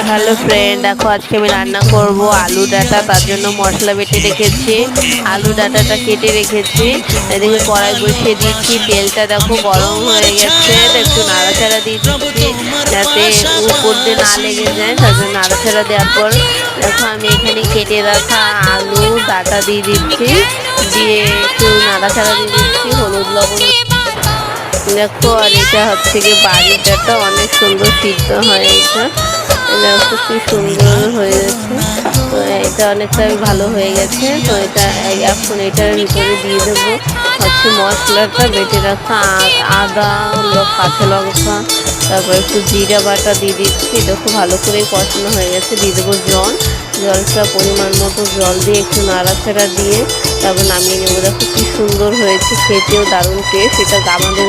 Hello friend, দেখো আজকে আমি রান্না করব আলু ডাঁটা। তার জন্য মশলা বেটে রেখেছি, আলু ডাঁটাটা কেটে রেখেছি। এদিকে কড়াই বসিয়ে দিয়েছি, তেলটা দেখো গরম হয়ে গেছে। একটু নাড়াচাড়া দিয়ে দিচ্ছি যাতে উপর দিয়ে না লেগে যায়, তার জন্য নাড়াচাড়া দেওয়ার পর দেখো আমি এখানে কেটে রাখা আলু ডাঁটা দিয়ে দিচ্ছি, দিয়ে একটু নাড়াচাড়া দিয়ে দিচ্ছি, হলুদ লবণ দেখো। আর এটা হচ্ছে গিয়ে বাড়ির ডাঁটা, অনেক সুন্দর সিদ্ধ হয় এটা। দেখো কি সুন্দর হয়ে গেছে, তো এটা অনেকটা ভালো হয়ে গেছে। তো এটা এখন এটার ভিতরে দিয়ে দেবো হচ্ছে মশলাটা বেটে রাখা, আদা, কাঁচা লঙ্কা, তারপর একটু জিরা বাটা দিয়ে দিচ্ছি। দেখো ভালো করে কষানো হয়ে গেছে, দিয়ে দেবো জলটা পরিমাণ মতো জল দিয়ে একটু নাড়াচাড়া দিয়ে তারপর নামিয়ে নেবো। দেখো কি সুন্দর হয়েছে, খেতেও দারুণ টেস্ট। এটা আমাদের